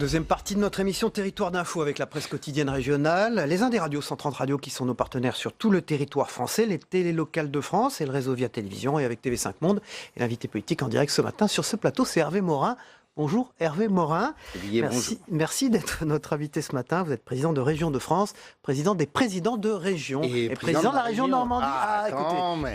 Deuxième partie de notre émission Territoire d'info avec la presse quotidienne régionale. Les uns des radios 130 radios qui sont nos partenaires sur tout le territoire français, les télés locales de France et le réseau Via Télévision et avec TV5 Monde. Et l'invité politique en direct ce matin sur ce plateau, c'est Hervé Morin. Bonjour Hervé Morin. Merci d'être notre invité ce matin. Vous êtes président de Région de France, président des présidents de région et président de la région Normandie.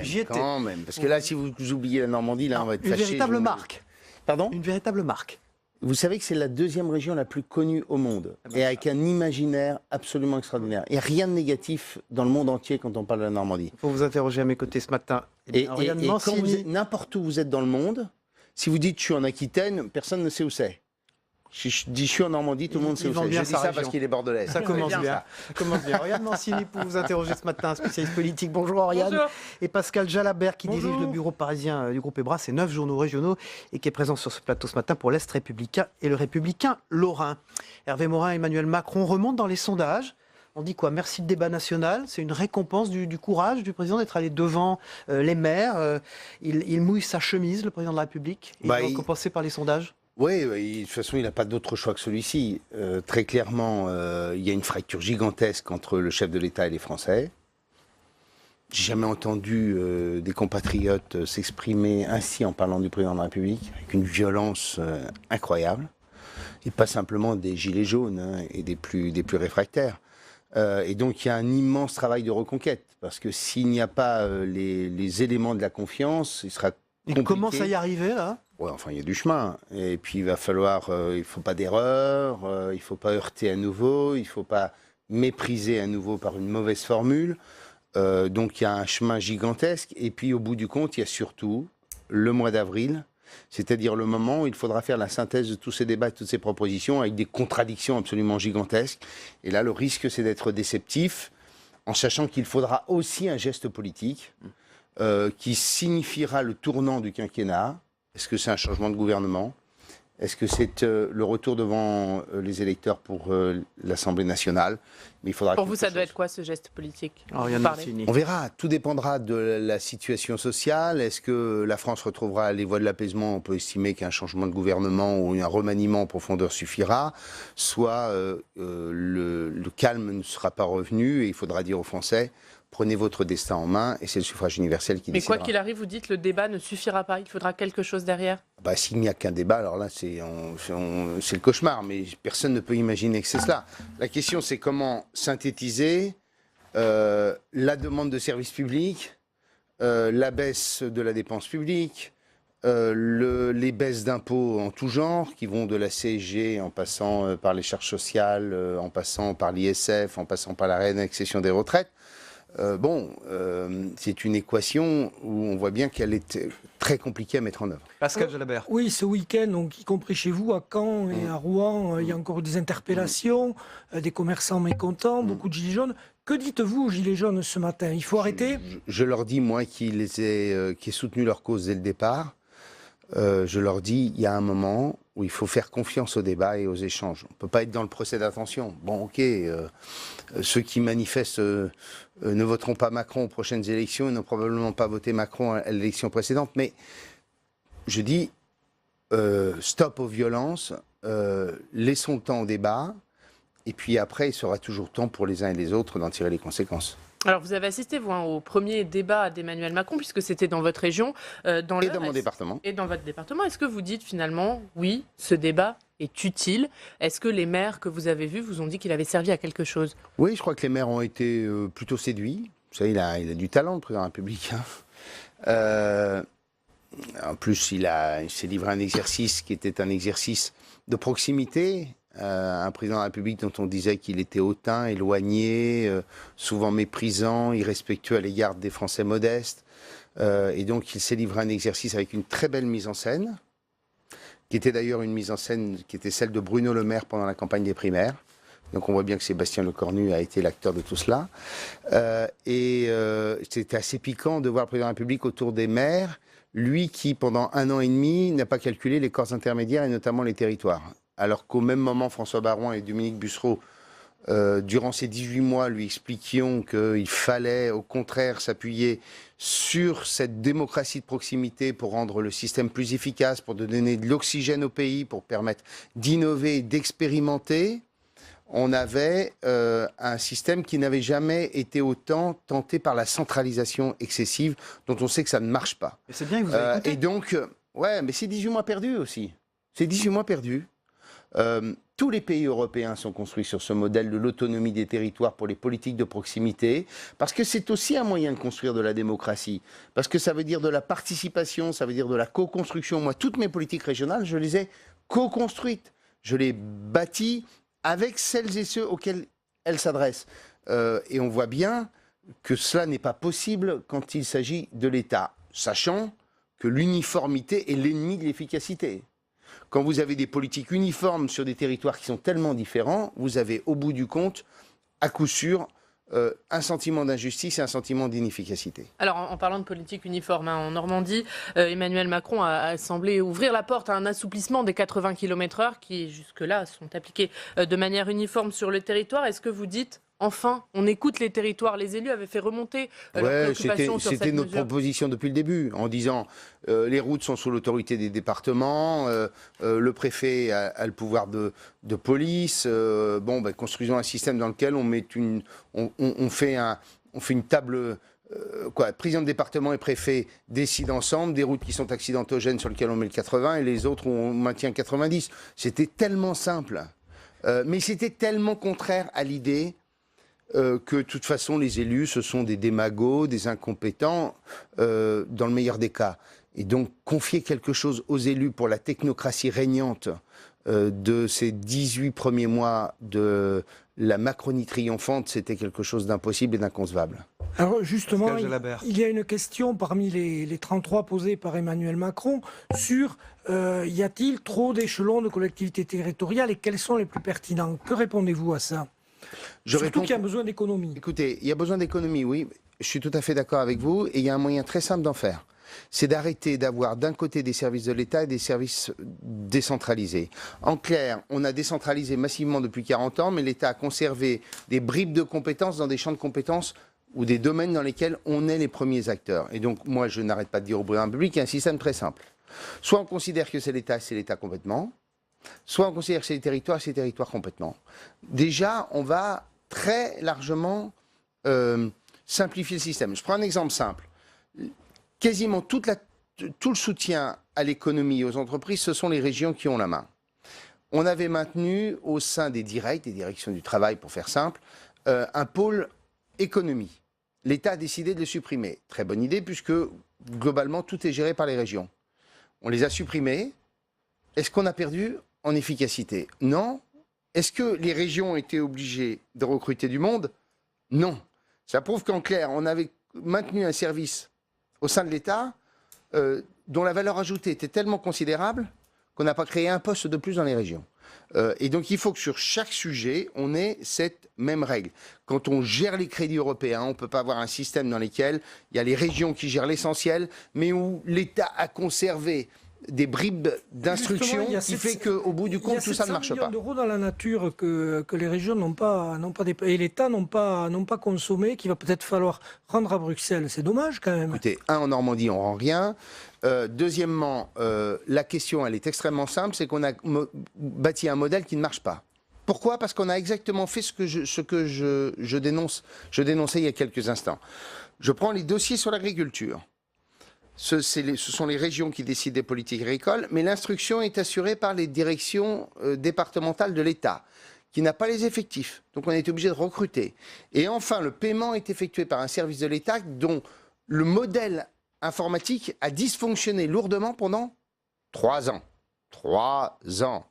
J'y étais. Quand même, parce que là, si vous oubliez la Normandie, là, on va être fâchés. Une véritable marque. Pardon ? Une véritable marque. Vous savez que c'est la deuxième région la plus connue au monde, et avec un imaginaire absolument extraordinaire. Il n'y a rien de négatif dans le monde entier quand on parle de la Normandie. Il faut vous interroger à mes côtés ce matin. Et quand n'importe où vous êtes dans le monde, si vous dites « je suis en Aquitaine », personne ne sait où c'est. Je dis « je suis en Normandie », tout le monde sait où c'est. Je dis ça parce qu'il est bordelais. Ça commence bien. Ça commence bien. Oriane Mancini pour vous interroger ce matin, spécialiste politique. Bonjour Oriane. Bonjour. Et Pascal Jalabert qui dirige le bureau parisien du groupe EBRA, c'est 9 journaux régionaux et qui est présent sur ce plateau ce matin pour l'Est républicain et le républicain lorrain. Hervé Morin et Emmanuel Macron remontent dans les sondages. On dit quoi? Merci le débat national. C'est une récompense du courage du président d'être allé devant les maires. Il mouille sa chemise, le président de la République. Il est récompensé par les sondages. Oui, de toute façon, il n'a pas d'autre choix que celui-ci. Très clairement, il y a une fracture gigantesque entre le chef de l'État et les Français. J'ai jamais entendu des compatriotes s'exprimer ainsi en parlant du président de la République, avec une violence incroyable. Et pas simplement des gilets jaunes et des plus réfractaires. Et donc, il y a un immense travail de reconquête. Parce que s'il n'y a pas les éléments de la confiance, il sera compliqué. Il commence à y arriver, là ? Ouais, enfin, il y a du chemin. Et puis, il va falloir... il ne faut pas d'erreur, il ne faut pas heurter à nouveau, il ne faut pas mépriser à nouveau par une mauvaise formule. Donc, il y a un chemin gigantesque. Et puis, au bout du compte, il y a surtout le mois d'avril, c'est-à-dire le moment où il faudra faire la synthèse de tous ces débats, de toutes ces propositions, avec des contradictions absolument gigantesques. Et là, le risque, c'est d'être déceptif, en sachant qu'il faudra aussi un geste politique qui signifiera le tournant du quinquennat. Est-ce que c'est un changement de gouvernement? Est-ce que c'est le retour devant les électeurs pour l'Assemblée nationale? Mais il faudra pour vous, ça doit être quoi ce geste politique? On verra. Tout dépendra de la situation sociale. Est-ce que la France retrouvera les voies de l'apaisement? On peut estimer qu'un changement de gouvernement ou un remaniement en profondeur suffira. Soit le calme ne sera pas revenu et il faudra dire aux Français: prenez votre destin en main, et c'est le suffrage universel qui décidera. Mais quoi qu'il arrive, vous dites le débat ne suffira pas, il faudra quelque chose derrière? S'il n'y a qu'un débat, alors là, c'est le cauchemar, mais personne ne peut imaginer que c'est cela. La question, c'est comment synthétiser la demande de services publics, la baisse de la dépense publique, les baisses d'impôts en tout genre, qui vont de la CSG en passant par les charges sociales, en passant par l'ISF, en passant par la réindexation des retraites. C'est une équation où on voit bien qu'elle est très compliquée à mettre en œuvre. Pascal Jalabert. Oui, ce week-end, donc, y compris chez vous, à Caen et à Rouen, il y a encore des interpellations, des commerçants mécontents, beaucoup de gilets jaunes. Que dites-vous aux gilets jaunes ce matin? Il faut arrêter? Je leur dis, moi qui ai soutenu leur cause dès le départ, je leur dis, il y a un moment où il faut faire confiance au débat et aux échanges. On ne peut pas être dans le procès d'attention. Bon, ok, ceux qui manifestent ne voteront pas Macron aux prochaines élections, ils n'ont probablement pas voté Macron à l'élection précédente, mais je dis, stop aux violences, laissons le temps au débat, et puis après, il sera toujours temps pour les uns et les autres d'en tirer les conséquences. Alors, vous avez assisté, vous, au premier débat d'Emmanuel Macron, puisque c'était dans votre région. Dans mon département. Et dans votre département. Est-ce que vous dites finalement, oui, ce débat est utile? Est-ce que les maires que vous avez vus vous ont dit qu'il avait servi à quelque chose? Oui, je crois que les maires ont été plutôt séduits. Vous savez, il a du talent, le président républicain. En plus, il s'est livré à un exercice qui était un exercice de proximité. Un président de la République dont on disait qu'il était hautain, éloigné, souvent méprisant, irrespectueux à l'égard des Français modestes. Et donc il s'est livré à un exercice avec une très belle mise en scène, qui était d'ailleurs une mise en scène qui était celle de Bruno Le Maire pendant la campagne des primaires. Donc on voit bien que Sébastien Lecornu a été l'acteur de tout cela. C'était assez piquant de voir le président de la République autour des maires, lui qui pendant 1 an et demi n'a pas calculé les corps intermédiaires et notamment les territoires. Alors qu'au même moment, François Baroin et Dominique Bussereau durant ces 18 mois, lui expliquions qu'il fallait au contraire s'appuyer sur cette démocratie de proximité pour rendre le système plus efficace, pour donner de l'oxygène au pays, pour permettre d'innover et d'expérimenter, on avait un système qui n'avait jamais été autant tenté par la centralisation excessive, dont on sait que ça ne marche pas. Mais c'est bien que vous avez écouté. Et donc, ouais, mais c'est 18 mois perdus aussi. C'est 18 mois perdus. Tous les pays européens sont construits sur ce modèle de l'autonomie des territoires pour les politiques de proximité, parce que c'est aussi un moyen de construire de la démocratie, parce que ça veut dire de la participation, ça veut dire de la co-construction. Moi, toutes mes politiques régionales, je les ai co-construites. Je les bâtis avec celles et ceux auxquels elles s'adressent. Et on voit bien que cela n'est pas possible quand il s'agit de l'État, sachant que l'uniformité est l'ennemi de l'efficacité. Quand vous avez des politiques uniformes sur des territoires qui sont tellement différents, vous avez au bout du compte, à coup sûr, un sentiment d'injustice et un sentiment d'inefficacité. Alors, en parlant de politique uniforme, en Normandie, Emmanuel Macron a semblé ouvrir la porte à un assouplissement des 80 km/h qui, jusque-là, sont appliqués de manière uniforme sur le territoire. Est-ce que vous dites, enfin, on écoute les territoires? Les élus avaient fait remonter leurs préoccupations sur cette c'était notre mesure. proposition depuis le début, en disant les routes sont sous l'autorité des départements, le préfet a le pouvoir de police, construisons un système dans lequel on fait une table... président de département et préfet décident ensemble des routes qui sont accidentogènes sur lesquelles on met le 80 et les autres on maintient 90. C'était tellement simple, mais c'était tellement contraire à l'idée que de toute façon les élus ce sont des démagos, des incompétents dans le meilleur des cas. Et donc confier quelque chose aux élus pour la technocratie régnante de ces 18 premiers mois de la Macronie triomphante, c'était quelque chose d'impossible et d'inconcevable. Alors justement, Pascal Jalabert. il y a une question parmi les 33 posées par Emmanuel Macron sur y a-t-il trop d'échelons de collectivités territoriales et quels sont les plus pertinents? Que répondez-vous à ça? Surtout qu'il y a besoin d'économie. Écoutez, il y a besoin d'économie, oui. Je suis tout à fait d'accord avec vous. Et il y a un moyen très simple d'en faire. C'est d'arrêter d'avoir d'un côté des services de l'État et des services décentralisés. En clair, on a décentralisé massivement depuis 40 ans, mais l'État a conservé des bribes de compétences dans des champs de compétences ou des domaines dans lesquels on est les premiers acteurs. Et donc, moi, je n'arrête pas de dire au président de la République qu'il y a un système très simple. Soit on considère que c'est l'État complètement, soit on considère que c'est les territoires complètement. Déjà, on va très largement simplifier le système. Je prends un exemple simple. Quasiment tout le soutien à l'économie et aux entreprises, ce sont les régions qui ont la main. On avait maintenu au sein des directions du travail, pour faire simple, un pôle économie. L'État a décidé de le supprimer. Très bonne idée, puisque globalement, tout est géré par les régions. On les a supprimés. Est-ce qu'on a perdu en efficacité? Non. Est-ce que les régions ont été obligées de recruter du monde? Non. Ça prouve qu'en clair, on avait maintenu un service au sein de l'État dont la valeur ajoutée était tellement considérable qu'on n'a pas créé un poste de plus dans les régions. Et donc il faut que sur chaque sujet, on ait cette même règle. Quand on gère les crédits européens, on ne peut pas avoir un système dans lequel il y a les régions qui gèrent l'essentiel, mais où l'État a conservé des bribes d'instruction qui fait qu'au bout du compte, tout ça ne marche pas. Il y a 700 millions d'euros dans la nature que les régions n'ont pas et l'État n'ont pas consommé, qu'il va peut-être falloir rendre à Bruxelles. C'est dommage quand même. Écoutez, en Normandie, on ne rend rien. Deuxièmement, la question, elle est extrêmement simple, c'est qu'on a bâti un modèle qui ne marche pas. Pourquoi? Parce qu'on a exactement fait ce que je dénonçais il y a quelques instants. Je prends les dossiers sur l'agriculture. Ce sont les régions qui décident des politiques agricoles, mais l'instruction est assurée par les directions départementales de l'État, qui n'a pas les effectifs. Donc on a été obligé de recruter. Et enfin, le paiement est effectué par un service de l'État dont le modèle informatique a dysfonctionné lourdement pendant 3 ans. 3 ans.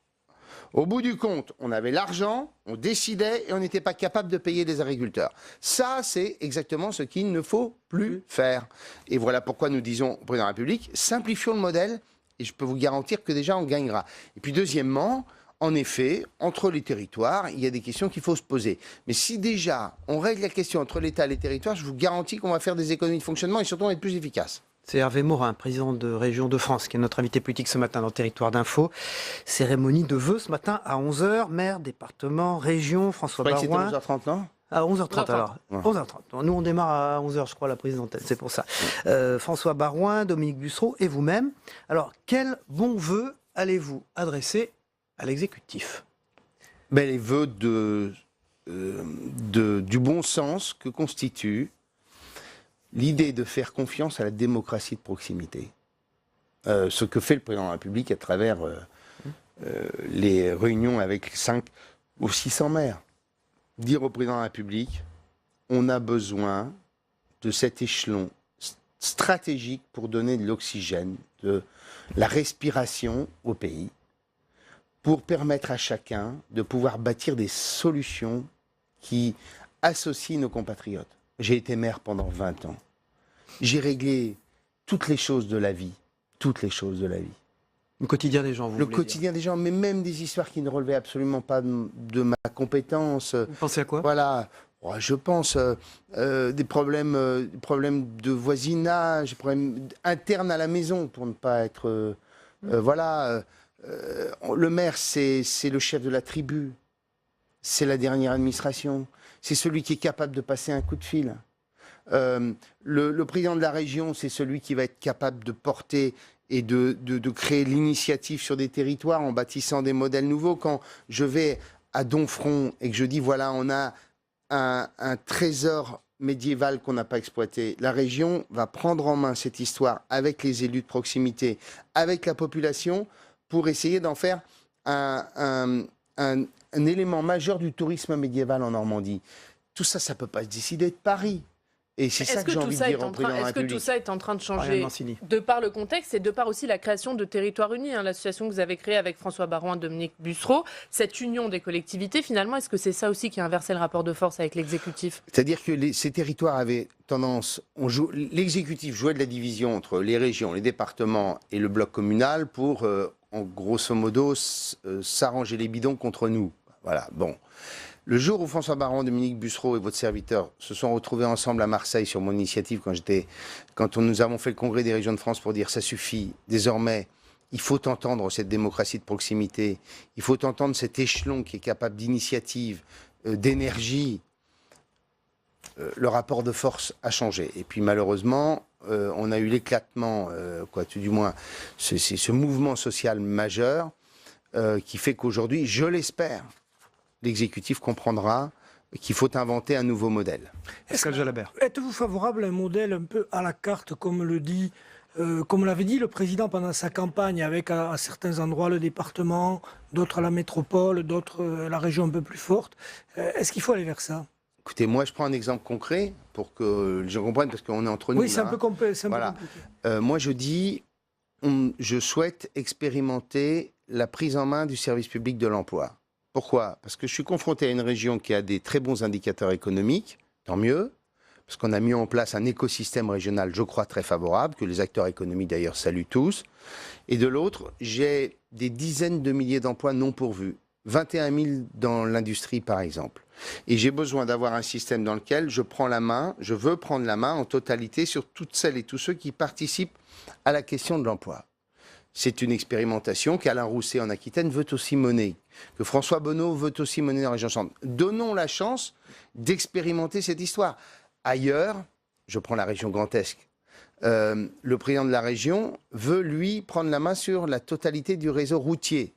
Au bout du compte, on avait l'argent, on décidait et on n'était pas capable de payer les agriculteurs. Ça, c'est exactement ce qu'il ne faut plus faire. Et voilà pourquoi nous disons au président de la République, simplifions le modèle et je peux vous garantir que déjà on gagnera. Et puis deuxièmement, en effet, entre les territoires, il y a des questions qu'il faut se poser. Mais si déjà on règle la question entre l'État et les territoires, je vous garantis qu'on va faire des économies de fonctionnement et surtout on va être plus efficace. C'est Hervé Morin, président de Région de France, qui est notre invité politique ce matin dans Territoire d'Info. Cérémonie de vœux ce matin à 11h, maire, département, région, François Je crois que Baroin. c'était 11h30, non? À 11h30 alors. Ouais. 11h30. Nous on démarre à 11h je crois la présidentielle, c'est pour ça. François Baroin, Dominique Bussereau et vous-même. Alors quels bons vœux allez-vous adresser à l'exécutif? Les vœux du bon sens que constitue l'idée de faire confiance à la démocratie de proximité. Ce que fait le président de la République à travers les réunions avec 5 ou 600 maires. Dire au président de la République, on a besoin de cet échelon stratégique pour donner de l'oxygène, de la respiration au pays, pour permettre à chacun de pouvoir bâtir des solutions qui associent nos compatriotes. J'ai été maire pendant 20 ans. J'ai réglé toutes les choses de la vie. Toutes les choses de la vie. Le quotidien des gens, vous Le voulez quotidien des gens, mais même des histoires qui ne relevaient absolument pas de ma compétence. dire. Vous pensez à quoi? Voilà. Je pense des problèmes de voisinage, des problèmes internes à la maison, pour ne pas être... voilà. Le maire, c'est le chef de la tribu. C'est la dernière administration. C'est celui qui est capable de passer un coup de fil. Le président de la région, c'est celui qui va être capable de porter et de créer l'initiative sur des territoires en bâtissant des modèles nouveaux. Quand je vais à Domfront et que je dis, voilà, on a un trésor médiéval qu'on n'a pas exploité, la région va prendre en main cette histoire avec les élus de proximité, avec la population, pour essayer d'en faire un élément majeur du tourisme médiéval en Normandie. Tout ça, ça ne peut pas se décider de Paris. Et c'est ça que j'ai envie de dire au président de la Est-ce que République. tout ça est en train de Ariane changer Mancini. de par le contexte et de par aussi la création de Territoires Unis, l'association que vous avez créée avec François Baroin, Dominique Bussereau, cette union des collectivités, finalement, est-ce que c'est ça aussi qui a inversé le rapport de force avec l'exécutif? C'est-à-dire que ces territoires avaient tendance... L'exécutif jouait de la division entre les régions, les départements et le bloc communal pour, en grosso modo, s'arranger les bidons contre nous. Voilà, bon. Le jour où François Baroin, Dominique Bussereau et votre serviteur se sont retrouvés ensemble à Marseille sur mon initiative, quand nous avons fait le congrès des régions de France pour dire ça suffit, désormais, il faut entendre cette démocratie de proximité, il faut entendre cet échelon qui est capable d'initiative, d'énergie, le rapport de force a changé. Et puis malheureusement, on a eu l'éclatement, du moins, c'est ce mouvement social majeur qui fait qu'aujourd'hui, je l'espère, l'exécutif comprendra qu'il faut inventer un nouveau modèle. Pascal Jalabert. Êtes-vous favorable à un modèle un peu à la carte, comme l'avait dit le président pendant sa campagne, avec à certains endroits le département, d'autres la métropole, d'autres la région un peu plus forte? Est-ce qu'il faut aller vers ça? Écoutez, moi je prends un exemple concret pour que je comprenne, parce qu'on est entre nous. Oui, c'est un peu compliqué. Voilà. Moi je dis, je souhaite expérimenter la prise en main du service public de l'emploi. Pourquoi? Parce que je suis confronté à une région qui a des très bons indicateurs économiques, tant mieux, parce qu'on a mis en place un écosystème régional, je crois, très favorable, que les acteurs économiques d'ailleurs saluent tous. Et de l'autre, j'ai des dizaines de milliers d'emplois non pourvus, 21 000 dans l'industrie par exemple. Et j'ai besoin d'avoir un système dans lequel je veux prendre la main en totalité sur toutes celles et tous ceux qui participent à la question de l'emploi. C'est une expérimentation qu'Alain Rousset en Aquitaine veut aussi mener, que François Bonneau veut aussi mener dans la région centre. Donnons la chance d'expérimenter cette histoire. Ailleurs, je prends la région Grand Est, le président de la région veut, lui, prendre la main sur la totalité du réseau routier.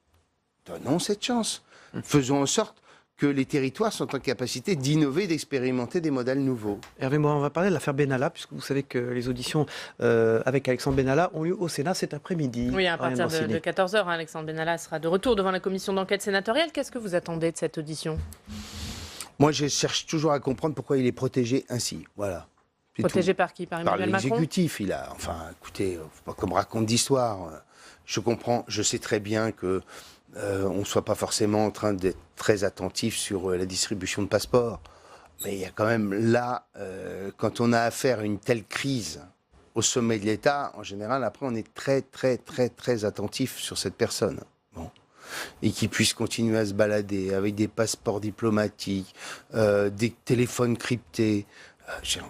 Donnons cette chance. Faisons en sorte que les territoires sont en capacité d'innover, d'expérimenter des modèles nouveaux. Hervé Morin, on va parler de l'affaire Benalla, puisque vous savez que les auditions avec Alexandre Benalla ont lieu au Sénat cet après-midi. Oui, à partir de 14h, Alexandre Benalla sera de retour devant la commission d'enquête sénatoriale. Qu'est-ce que vous attendez de cette audition? Moi, je cherche toujours à comprendre pourquoi il est protégé ainsi. Voilà. Protégé par qui? Par Emmanuel Macron? Par l'exécutif. Écoutez, faut pas qu'on me raconte d'histoire. Je comprends, je sais très bien que on ne soit pas forcément en train d'être très attentif sur la distribution de passeports. Mais il y a quand même là, quand on a affaire à une telle crise au sommet de l'État, en général, après, on est très, très, très, très attentif sur cette personne. Bon. Et qu'il puisse continuer à se balader avec des passeports diplomatiques, des téléphones cryptés.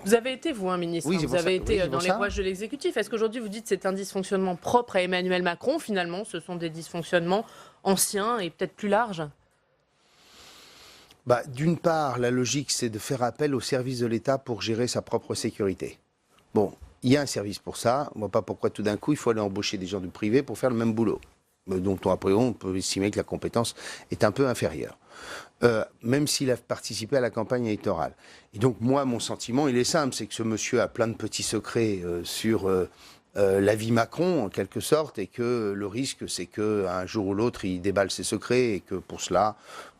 Vous avez été, vous, un ministre, Oui, hein, c'est vous pour avez ça. été Oui, c'est dans pour les ça. rouages de l'exécutif. Est-ce qu'aujourd'hui, vous dites que c'est un dysfonctionnement propre à Emmanuel Macron? Finalement, ce sont des dysfonctionnements anciens et peut-être plus larges? D'une part, la logique, c'est de faire appel au service de l'État pour gérer sa propre sécurité. Bon, il y a un service pour ça. On ne voit pas pourquoi tout d'un coup, il faut aller embaucher des gens du privé pour faire le même boulot. Donc, après, on peut estimer que la compétence est un peu inférieure. Même s'il a participé à la campagne électorale. Et donc, moi, mon sentiment, il est simple, c'est que ce monsieur a plein de petits secrets sur la vie Macron, en quelque sorte, et que le risque, c'est qu'un jour ou l'autre, il déballe ses secrets, et que pour cela,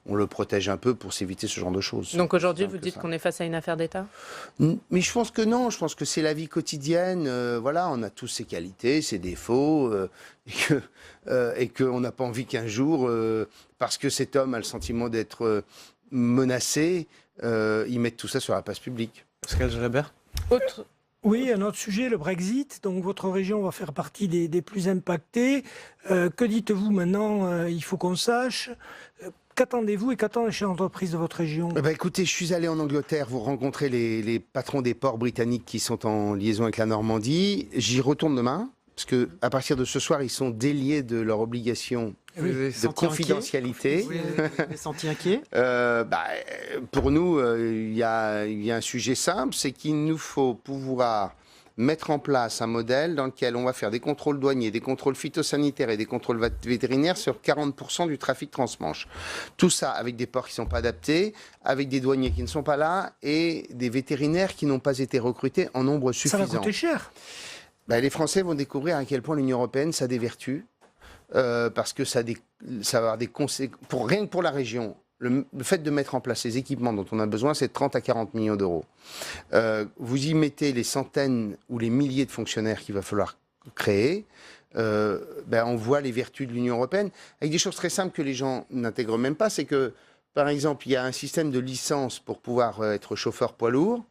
on le protège un peu pour s'éviter ce genre de choses. Donc aujourd'hui, C'est vous que dites ça. qu'on est face à une affaire d'État? Mais je pense que non, je pense que c'est la vie quotidienne. Voilà, on a tous ses qualités, ses défauts, et qu'on n'a pas envie qu'un jour, parce que cet homme a le sentiment d'être menacé, il mette tout ça sur la place publique. Pascal Jalabert. Autre... Oui, un autre sujet, le Brexit. Donc votre région va faire partie des plus impactées. Que dites-vous maintenant? Il faut qu'on sache. Qu'attendez-vous et qu'attendent les chefs d'entreprise de votre région? Écoutez, je suis allé en Angleterre, vous rencontrez les patrons des ports britanniques qui sont en liaison avec la Normandie. J'y retourne demain, parce que à partir de ce soir, ils sont déliés de leur obligation de confidentialité. Vous les senti inquiets? Pour nous, il y a un sujet simple, c'est qu'il nous faut pouvoir mettre en place un modèle dans lequel on va faire des contrôles douaniers, des contrôles phytosanitaires et des contrôles vétérinaires sur 40% du trafic transmanche. Tout ça avec des ports qui ne sont pas adaptés, avec des douaniers qui ne sont pas là et des vétérinaires qui n'ont pas été recrutés en nombre suffisant. Ça va coûter cher. Les Français vont découvrir à quel point l'Union européenne, ça a des vertus, parce que ça va avoir des conséquences, rien que pour la région. Le fait de mettre en place les équipements dont on a besoin, c'est 30 à 40 millions d'euros. Vous y mettez les centaines ou les milliers de fonctionnaires qu'il va falloir créer. On voit les vertus de l'Union européenne avec des choses très simples que les gens n'intègrent même pas. C'est que, par exemple, il y a un système de licence pour pouvoir être chauffeur poids lourd.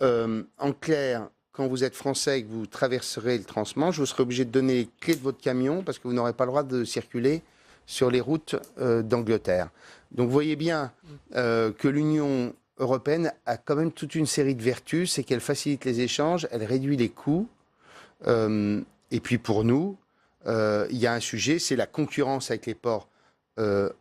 En clair, quand vous êtes français et que vous traverserez le transmanche, vous serez obligé de donner les clés de votre camion parce que vous n'aurez pas le droit de circuler sur les routes d'Angleterre. Donc vous voyez bien que l'Union européenne a quand même toute une série de vertus, c'est qu'elle facilite les échanges, elle réduit les coûts. Et puis pour nous, il y a un sujet, c'est la concurrence avec les ports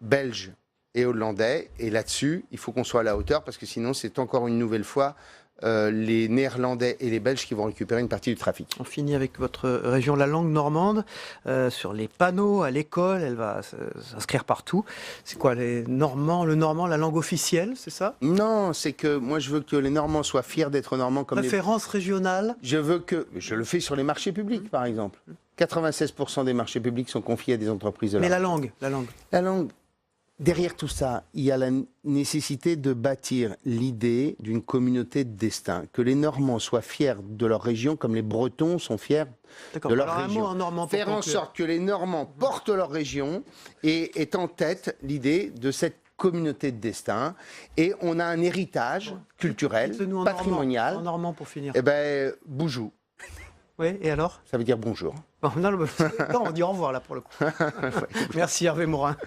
belges et hollandais. Et là-dessus, il faut qu'on soit à la hauteur parce que sinon c'est encore une nouvelle fois les Néerlandais et les Belges qui vont récupérer une partie du trafic. On finit avec votre région, la langue normande. Sur les panneaux, à l'école, elle va s'inscrire partout. C'est quoi, le normand, la langue officielle, c'est ça? Non, c'est que moi je veux que les Normands soient fiers d'être Normands comme Référence régionale? Je le fais sur les marchés publics, par exemple. 96% des marchés publics sont confiés à des entreprises de Mais la langue. Derrière tout ça, il y a la nécessité de bâtir l'idée d'une communauté de destin. Que les Normands soient fiers de leur région comme les Bretons sont fiers de leur alors région. Un mot en normand pour Faire en conclure. sorte que les Normands portent leur région et est en tête l'idée de cette communauté de destin. Et on a un héritage culturel, Dites-le-nous en patrimonial. En normand pour finir. Boujou. Oui, et alors? Ça veut dire bonjour. Bon, non, on dit au revoir là pour le coup. Merci Hervé Morin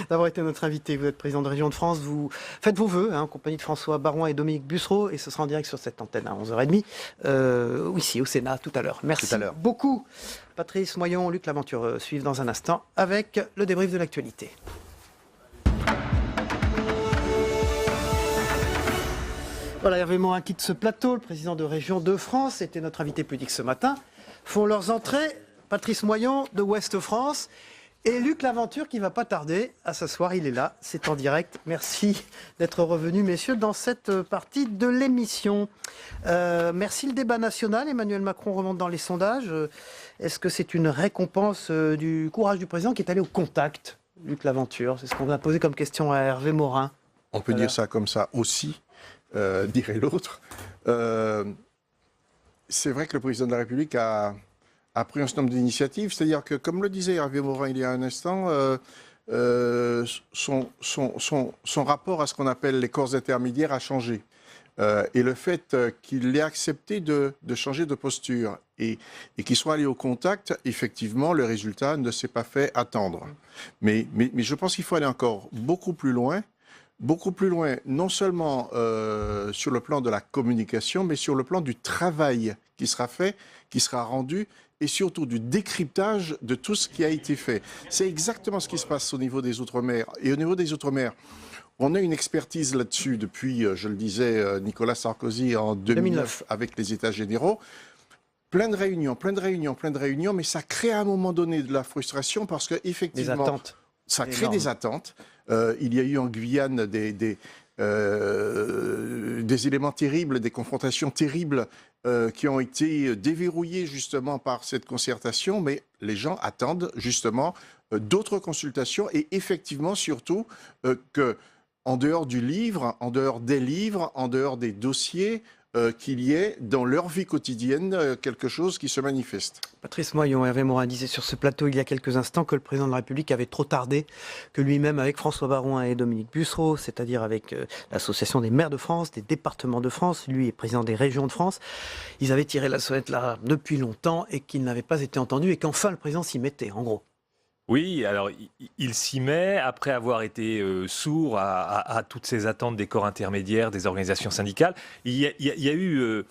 d'avoir été notre invité. Vous êtes président de Région de France. Vous faites vos vœux en compagnie de François Baroin et Dominique Bussereau et ce sera en direct sur cette antenne à 11h30 ici au Sénat tout à l'heure. Merci Tout à l'heure. beaucoup. Patrice Moyon, Luc Laventure suivent dans un instant avec le débrief de l'actualité. Voilà, Hervé Morin quitte ce plateau. Le président de Région de France était notre invité public ce matin. Font leurs entrées Patrice Moyon de Ouest France et Luc Laventure qui ne va pas tarder à s'asseoir. Il est là, c'est en direct. Merci d'être revenus, messieurs, dans cette partie de l'émission. Merci le débat national. Emmanuel Macron remonte dans les sondages. Est-ce que c'est une récompense du courage du président qui est allé au contact, Luc Laventure? C'est ce qu'on a posé comme question à Hervé Morin. On peut dire ça comme ça aussi. Dirait l'autre. C'est vrai que le président de la République a pris un certain nombre d'initiatives, c'est-à-dire que, comme le disait Hervé Morin il y a un instant, son rapport à ce qu'on appelle les corps intermédiaires a changé. Et le fait qu'il ait accepté de changer de posture et qu'il soit allé au contact, effectivement, le résultat ne s'est pas fait attendre. Mais je pense qu'il faut aller encore beaucoup plus loin beaucoup plus loin, non seulement sur le plan de la communication, mais sur le plan du travail qui sera fait, qui sera rendu, et surtout du décryptage de tout ce qui a été fait. C'est exactement ce qui se passe au niveau des Outre-mer. Et au niveau des Outre-mer, on a une expertise là-dessus depuis, je le disais, Nicolas Sarkozy en 2009 avec les États généraux. Plein de réunions, mais ça crée à un moment donné de la frustration parce qu'effectivement, ça crée des attentes. Il y a eu en Guyane des éléments terribles, des confrontations terribles qui ont été déverrouillées justement par cette concertation, mais les gens attendent justement d'autres consultations et effectivement surtout que en dehors du livre, en dehors des livres, en dehors des dossiers, qu'il y ait dans leur vie quotidienne quelque chose qui se manifeste. Patrice Moyon, Hervé Morin disait sur ce plateau il y a quelques instants que le président de la République avait trop tardé, que lui-même avec François Baron et Dominique Bussereau, c'est-à-dire avec l'Association des maires de France, des départements de France, lui est président des régions de France, ils avaient tiré la sonnette là depuis longtemps et qu'ils n'avaient pas été entendus et qu'enfin le président s'y mettait, en gros. Oui, alors il s'y met après avoir été sourd à toutes ces attentes des corps intermédiaires, des organisations syndicales. Il y a eu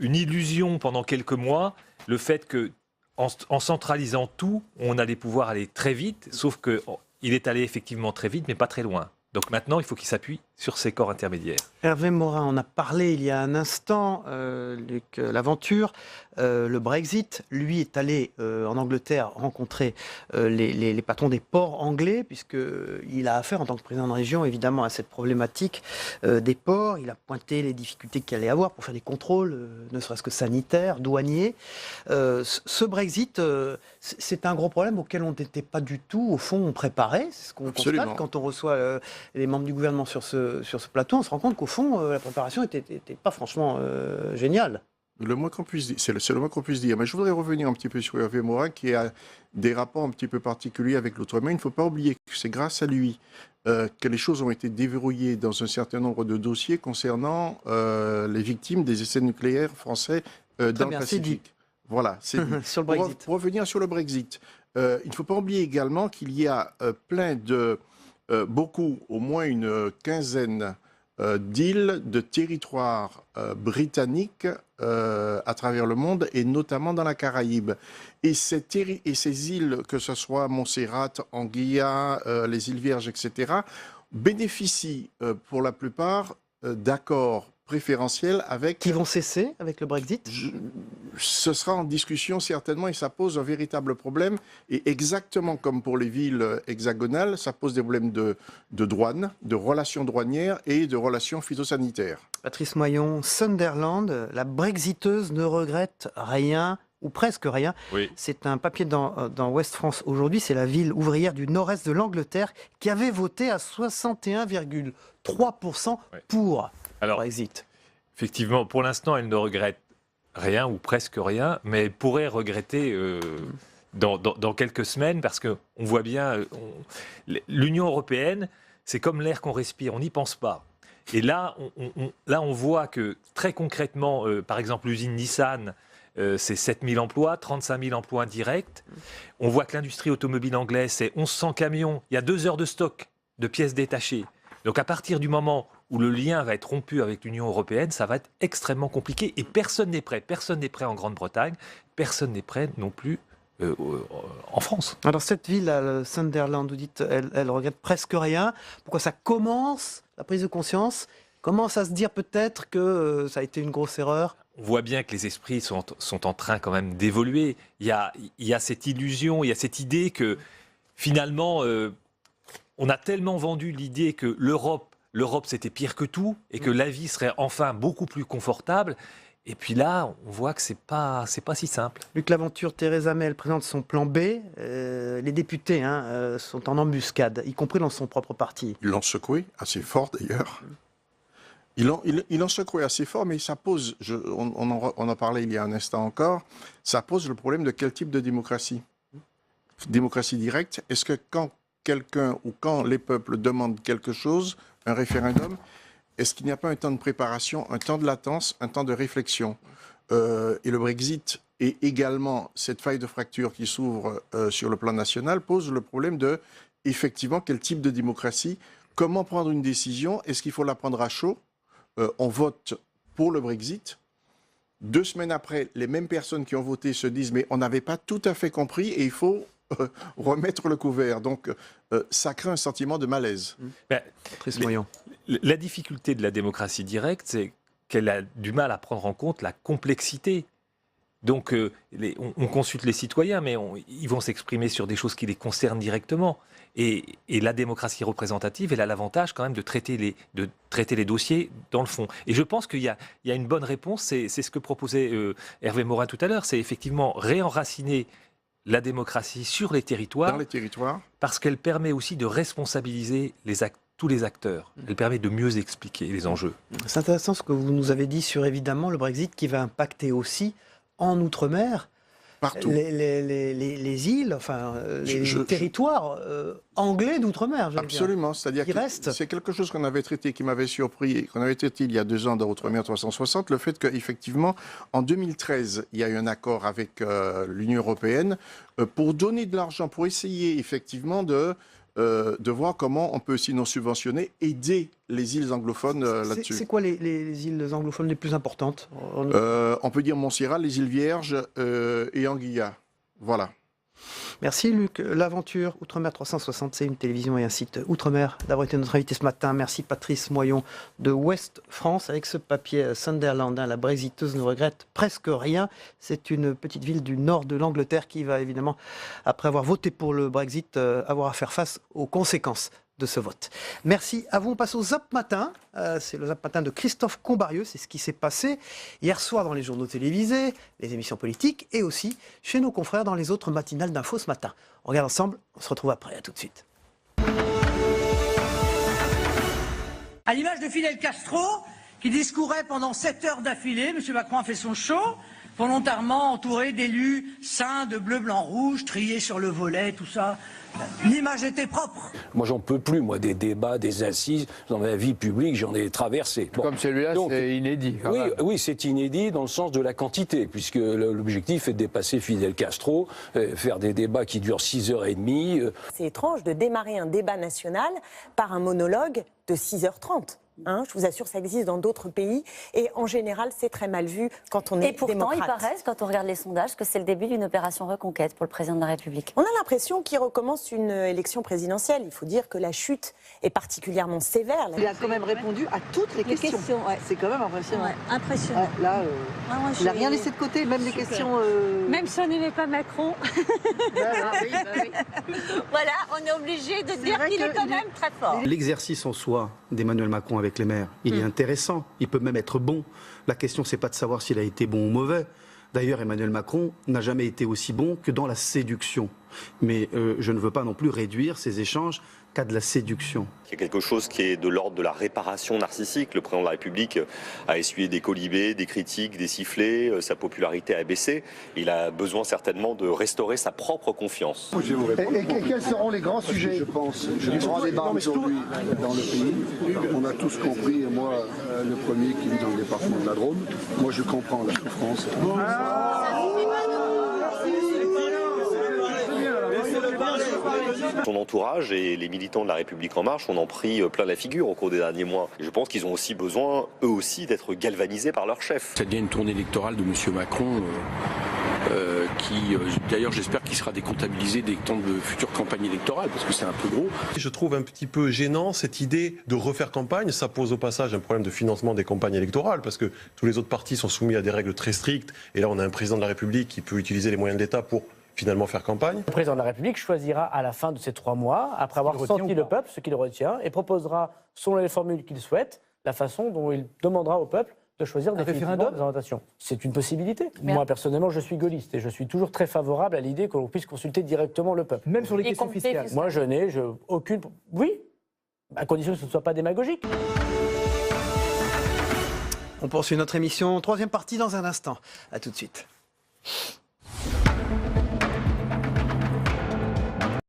une illusion pendant quelques mois, le fait que en centralisant tout, on allait pouvoir aller très vite, sauf qu'il est allé effectivement très vite, mais pas très loin. Donc maintenant, il faut qu'il s'appuie sur ces corps intermédiaires. Hervé Morin, on a parlé il y a un instant, Luc Laventure, le Brexit, lui est allé en Angleterre rencontrer les patrons des ports anglais, puisqu'il a affaire en tant que président de région évidemment à cette problématique des ports. Il a pointé les difficultés qu'il allait avoir pour faire des contrôles, ne serait-ce que sanitaires, douaniers. Ce Brexit, c'est un gros problème auquel on n'était pas du tout, au fond, préparé. C'est ce qu'on constate quand on reçoit les membres du gouvernement sur ce plateau. On se rend compte qu'au fond, la préparation n'était pas franchement géniale. Le moins qu'on puisse dire, c'est le moins qu'on puisse dire. Mais je voudrais revenir un petit peu sur Hervé Morin, qui a des rapports un petit peu particuliers avec l'outre-mer. Il ne faut pas oublier que c'est grâce à lui que les choses ont été déverrouillées dans un certain nombre de dossiers concernant les victimes des essais nucléaires français dans le Pacifique. Voilà, c'est sur le Brexit. Pour revenir sur le Brexit, il ne faut pas oublier également qu'il y a plein de... au moins une quinzaine d'îles, de territoires britanniques à travers le monde et notamment dans la Caraïbe. Et ces îles, que ce soit Montserrat, Anguilla, les îles Vierges, etc., bénéficient pour la plupart d'accords préférentiels avec... Qui vont cesser avec le Brexit ? Ce sera en discussion certainement et ça pose un véritable problème. Et exactement comme pour les villes hexagonales, ça pose des problèmes de douane, de relations douanières et de relations phytosanitaires. Patrice Moyon, Sunderland, la brexiteuse ne regrette rien ou presque rien. Oui. C'est un papier dans Ouest France aujourd'hui. C'est la ville ouvrière du nord-est de l'Angleterre qui avait voté à 61,3% pour le Brexit. Effectivement, pour l'instant, elle ne regrette rien ou presque rien, mais elle pourrait regretter dans quelques semaines parce qu'on voit bien, l'Union européenne, c'est comme l'air qu'on respire, on n'y pense pas. Et là, on voit que très concrètement, par exemple, l'usine Nissan, c'est 7 000 emplois, 35 000 emplois directs. On voit que l'industrie automobile anglaise, c'est 1100 camions, il y a 2 heures de stock de pièces détachées. Donc à partir du moment où le lien va être rompu avec l'Union européenne, ça va être extrêmement compliqué et personne n'est prêt. Personne n'est prêt en Grande-Bretagne, personne n'est prêt non plus en France. Alors cette ville, Sunderland, vous dites, elle regrette presque rien. Pourquoi ça commence, la prise de conscience, commence à se dire peut-être que ça a été une grosse erreur? On voit bien que les esprits sont en train quand même d'évoluer. Il y a cette illusion, il y a cette idée que finalement, on a tellement vendu l'idée que l'Europe c'était pire que tout et que la vie serait enfin beaucoup plus confortable. Et puis là, on voit que c'est pas si simple. Luc Laventure, Theresa May, elle présente son plan B. Les députés sont en embuscade, y compris dans son propre parti. Ils l'ont secoué assez fort d'ailleurs. Ils l'ont secoué assez fort, mais ça pose, on en parlait il y a un instant encore, ça pose le problème de quel type de démocratie. Démocratie directe, est-ce que quand quelqu'un ou quand les peuples demandent quelque chose, un référendum, est-ce qu'il n'y a pas un temps de préparation, un temps de latence, un temps de réflexion et le Brexit et également cette faille de fracture qui s'ouvre sur le plan national pose le problème de, effectivement, quel type de démocratie comment prendre une décision? Est-ce qu'il faut la prendre à chaud? On vote pour le Brexit. 2 semaines après, les mêmes personnes qui ont voté se disent mais on n'avait pas tout à fait compris et il faut remettre le couvert. Donc ça crée un sentiment de malaise. La difficulté de la démocratie directe, c'est qu'elle a du mal à prendre en compte la complexité. Donc on consulte les citoyens, mais ils vont s'exprimer sur des choses qui les concernent directement. Et la démocratie représentative, elle a l'avantage quand même de traiter les dossiers dans le fond. Et je pense qu'il y a une bonne réponse, c'est ce que proposait Hervé Morin tout à l'heure, c'est effectivement réenraciner la démocratie sur les territoires. Dans les territoires. Parce qu'elle permet aussi de responsabiliser tous les acteurs. Elle permet de mieux expliquer les enjeux. C'est intéressant ce que vous nous avez dit sur évidemment le Brexit qui va impacter aussi en Outre-mer. Partout. Les îles, enfin les territoires anglais d'outre-mer. Absolument, c'est-à-dire que c'est quelque chose qu'on avait traité, qui m'avait surpris, et qu'on avait traité il y a 2 ans dans Outre-mer 360, le fait qu'effectivement, en 2013, il y a eu un accord avec l'Union européenne pour donner de l'argent, pour essayer effectivement de voir comment on peut, sinon subventionner, aider les îles anglophones là-dessus. C'est quoi les îles anglophones les plus importantes? On peut dire Montserrat, les îles Vierges et Anguilla. Voilà. Merci Luc. L'aventure Outre-mer 360, c'est une télévision et un site Outre-mer d'avoir été notre invité ce matin. Merci Patrice Moyon de Ouest France avec ce papier Sunderland. La Brexiteuse ne regrette presque rien. C'est une petite ville du nord de l'Angleterre qui va évidemment, après avoir voté pour le Brexit, avoir à faire face aux conséquences de ce vote. Merci à vous. On passe au Zap Matin. C'est le Zap Matin de Christophe Combarieux. C'est ce qui s'est passé hier soir dans les journaux télévisés, les émissions politiques et aussi chez nos confrères dans les autres matinales d'infos ce matin. On regarde ensemble. On se retrouve après. À tout de suite. À l'image de Fidel Castro, qui discourait pendant 7 heures d'affilée, M. Macron a fait son show, volontairement entouré d'élus saints de bleu, blanc, rouge, triés sur le volet, tout ça. L'image était propre. Moi, j'en peux plus, moi, des débats, des assises. Dans ma vie publique, j'en ai traversé. Bon. Comme celui-là, c'est inédit. Oui, c'est inédit dans le sens de la quantité, puisque l'objectif est de dépasser Fidel Castro, faire des débats qui durent 6h30. C'est étrange de démarrer un débat national par un monologue de 6h30. Je vous assure, ça existe dans d'autres pays et en général, c'est très mal vu quand on est démocrate. Et pourtant, il paraît, quand on regarde les sondages, que c'est le début d'une opération reconquête pour le président de la République. On a l'impression qu'il recommence une élection présidentielle. Il faut dire que la chute est particulièrement sévère. Il a quand même répondu à toutes les questions. Ouais. C'est quand même impressionnant. Ouais, impressionnant. Là, il n'a rien laissé de côté, même les questions... Même si on n'aimait pas Macron. Voilà, on est obligé de dire qu'il est quand même très fort. L'exercice en soi d'Emmanuel Macron avec les maires, il est intéressant, il peut même être bon. La question, c'est pas de savoir s'il a été bon ou mauvais. D'ailleurs, Emmanuel Macron n'a jamais été aussi bon que dans la séduction. Mais je ne veux pas non plus réduire ces échanges qu'à de la séduction. Il y a quelque chose qui est de l'ordre de la réparation narcissique. Le président de la République a essuyé des colibés, des critiques, des sifflets, sa popularité a baissé. Il a besoin certainement de restaurer sa propre confiance. Et quels seront les grands sujets? Je pense le grand débat aujourd'hui dans le pays. On a tous compris, et moi le premier qui vit dans le département de la Drôme, moi je comprends la souffrance. Son entourage et les militants de la République En Marche en ont pris plein la figure au cours des derniers mois. Et je pense qu'ils ont aussi besoin, eux aussi, d'être galvanisés par leur chef. Ça devient une tournée électorale de M. Macron qui, d'ailleurs, j'espère qu'il sera décomptabilisé des temps de futures campagnes électorales parce que c'est un peu gros. Je trouve un petit peu gênant cette idée de refaire campagne. Ça pose au passage un problème de financement des campagnes électorales parce que tous les autres partis sont soumis à des règles très strictes. Et là, on a un président de la République qui peut utiliser les moyens de l'État pour finalement faire campagne. Le président de la République choisira à la fin de ces 3 mois, après avoir senti le peuple, ce qu'il retient, et proposera, selon les formules qu'il souhaite, la façon dont il demandera au peuple de choisir des référendums des orientations. C'est une possibilité. Moi, personnellement, je suis gaulliste et je suis toujours très favorable à l'idée que l'on puisse consulter directement le peuple. Même sur les questions fiscales. Moi, je n'ai aucune... Oui, à condition que ce ne soit pas démagogique. On poursuit notre émission. 3e partie dans un instant. À tout de suite.